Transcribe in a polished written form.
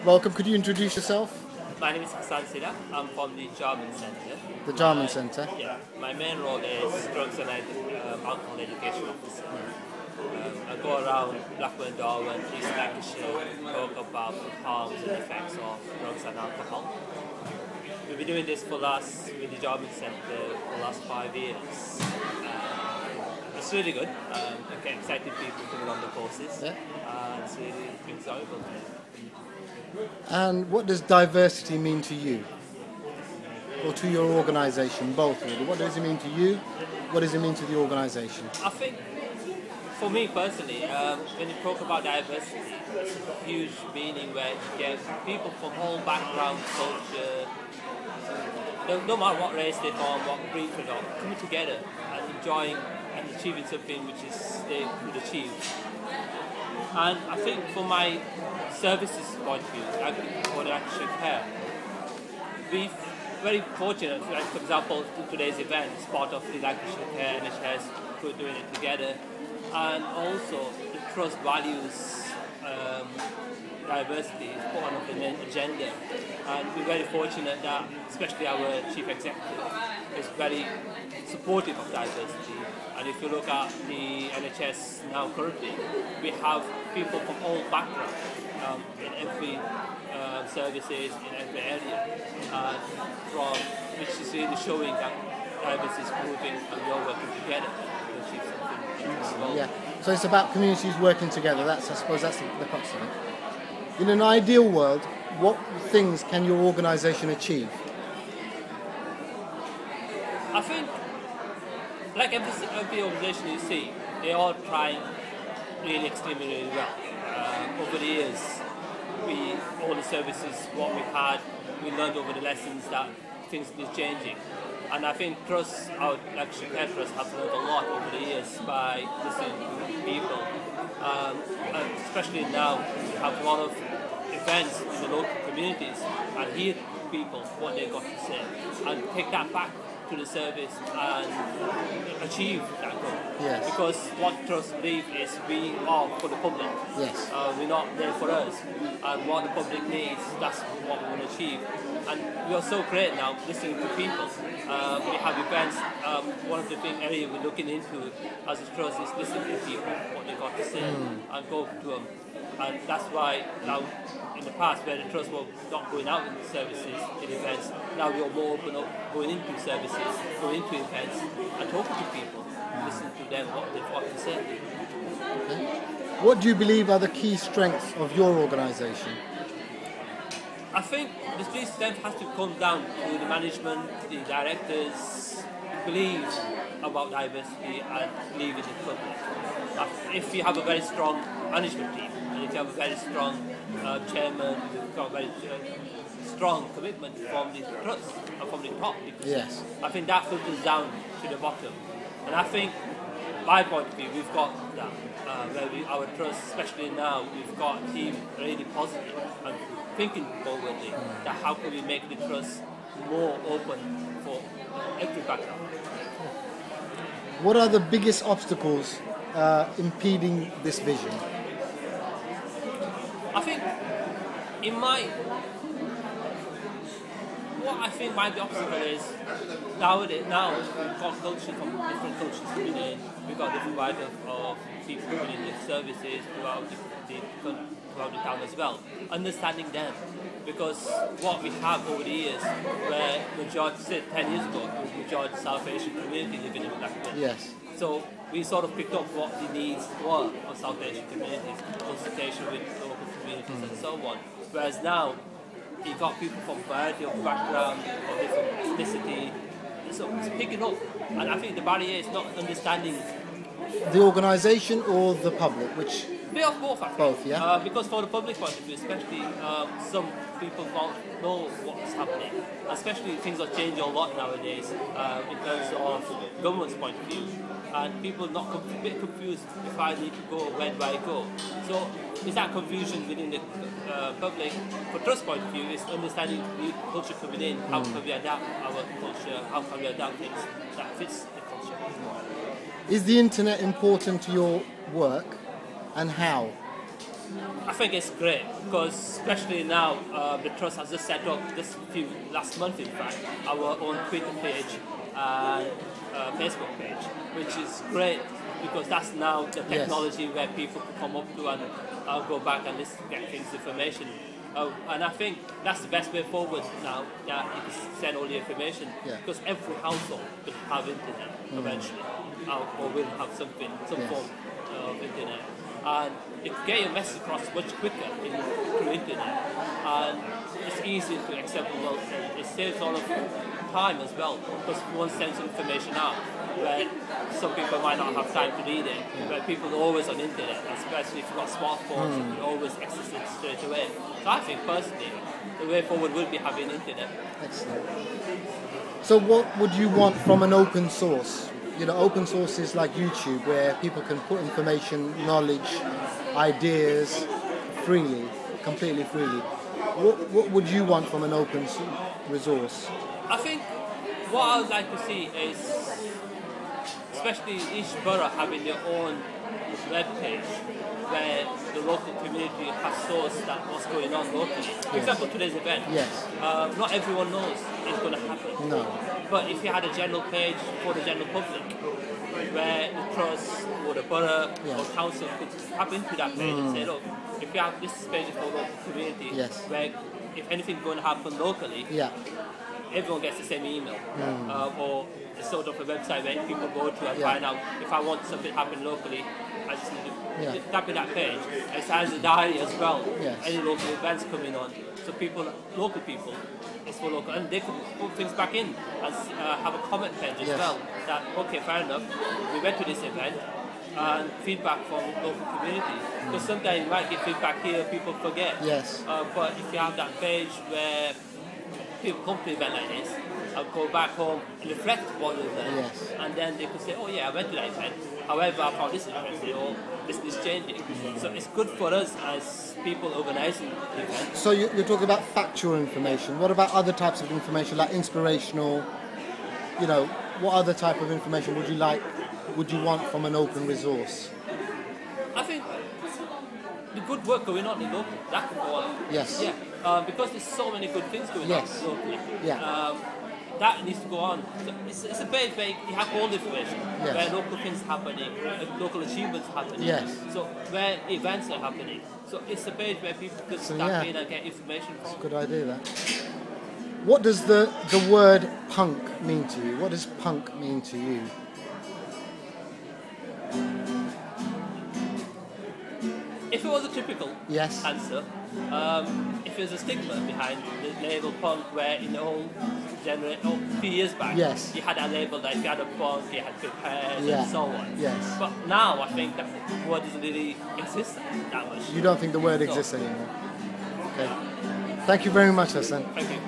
Welcome. Could you introduce yourself? My name is Hasan Sidat. I'm from the Darwen Centre. The Darwen Centre? Yeah. My main role is drugs and alcohol education officer. I go around Blackburn, Darwen, East Lancashire, talk about the harms and effects of drugs and alcohol. We've been doing this with the Darwen Centre for the last 5 years. It's really good. I get excited people coming on the courses. Yeah. It's really enjoyable. And what does diversity mean to you? Or to your organisation, both really? What does it mean to you? What does it mean to the organisation? I think, for me personally, when you talk about diversity, it's a huge meaning where you get people from all backgrounds, culture, no matter what race they're from, what breed they're from, coming together and enjoying and achieving something which is they could achieve. And I think from my services point of view, for the actual care, we're very fortunate, like for example, today's event is part of the Lancashire Care NHS, we're doing it together, and also the trust values diversity is one of the main agenda, and we're very fortunate that especially our chief executive is very supportive of diversity. And if you look at the NHS now currently, we have people from all backgrounds in every services, in every area, which is really showing that diversity is moving and we are working together to achieve something. Yeah. So it's about communities working together. I suppose that's the crux of it. In an ideal world, what things can your organisation achieve? I think, like every organisation you see, they are trying really extremely well. Over the years, all the services, what we had, we learned over the lessons that things are changing. And I think trust, our Lancashire Care Trust have learned a lot over the years by listening to people. And especially now, we have a lot of events in the local communities and hear people what they got to say and take that back to the service and achieve that goal. Yes. Because what Trust believe is we are for the public. Yes. We're not there for us. And what the public needs, that's what we want to achieve. And we are so great now listening to people. We have events. One of the big areas we're looking into as a trust is listening to people, what they got to say, and go to them. And that's why now, in the past, where the trust was not going out in services, in events, now we are more open up, going into services, going into events, and talking to people, listening to them, what they've got to say. Okay. What do you believe are the key strengths of your organisation? I think the key strength has to come down to the management, the directors, believe about diversity and believe in the public. If you have a very strong management team, and if you have a very strong chairman, you've got a very strong commitment from the trust and from the top. Yes. I think that filters down to the bottom. And I think, my point of view, we've got that. Where our trust, especially now, we've got a team really positive and thinking forwardly that how can we make the trust more open for every background. What are the biggest obstacles impeding this vision? I think what I think might be obstacle is now we've got culture from different cultures coming in, we've got different varieties of people coming in the services throughout the town as well. Understanding them, because what we have over the years, where majority, say 10 years ago, majority South Asian community living in Blackburn. Yes. So we sort of picked up what the needs were of South Asian communities, consultation with local communities and so on. Whereas now, you've got people from a variety of background, of different ethnicity, so it's picking up. And I think the barrier is not understanding. The organisation or the public, which? Bit of both, I think. Both, yeah. Because for the public point of view, especially, some people don't know what's happening. Especially things are changing a lot nowadays in terms of government's point of view, and people not a bit confused if I need to go, where do I go? So is that confusion within the public? For trust point of view, is understanding the culture coming in, how can we adapt our culture, how can we adapt things that fits the culture. Is the internet important to your work, and how? I think it's great because especially now the trust has just set up last month in fact our own Twitter page and Facebook page, which is great because that's now the technology where people can come up to and go back and listen, get things information. And I think that's the best way forward now, that you can send all the information because every household will have internet eventually, or will have some form of internet. And it can get your message across much quicker through internet, and it's easy to accept the world. It saves a lot of time as well, because one sends information out where some people might not have time to read it, where people are always on internet, especially if you've got smartphones, you can always access it straight away. So I think personally, the way forward will be having internet. Excellent. So what would you want from an open source? You know, open sources like YouTube, where people can put information, knowledge, ideas freely, completely freely. What would you want from an open resource? I think what I would like to see is, especially each borough having their own web page, where the local community has sourced that what's going on locally. For example, today's event. Yes. Not everyone knows it's going to happen. No. But if you had a general page for the general public, where the trust or the borough or council could tap into that page and say, look, if you have this page for local community, where if anything's going to happen locally, everyone gets the same email, or it's sort of a website where people go to and find out if I want something to happen locally, I just need to tap in that page. It has a diary as well, any local events coming on, so local people, it's for local, and they can put things back in and have a comment page as well, that okay, fair enough, we went to this event, and feedback from local community, because sometimes you might get feedback here, people forget, but if you have that page where people come to an event like this, I'll go back home and reflect what was there, and then they could say, oh yeah, I went to that event, however I found this interesting, or this is changing. So it's good for us as people organising the event. So you're talking about factual information. What about other types of information, like inspirational? You know, what other type of information would you want from an open resource? I think the good work going on in local, that can go on. Yes. Yeah. Because there's so many good things going on locally. Yeah. That needs to go on. So it's a page where you have all the information, where local things happening, local achievements happening, so where events are happening. So it's a page where people can tap in and get information from. That's a good idea, that. What does the word punk mean to you? What does punk mean to you? If it was a typical answer, if there's a stigma behind the label punk, where in the old generation, a few years back, you had a label that if you had a punk, you had big hairs and so on. But now I think that word doesn't really exist that much. You don't think the word exists anymore? Okay. Thank you very much, Hasan. Thank you.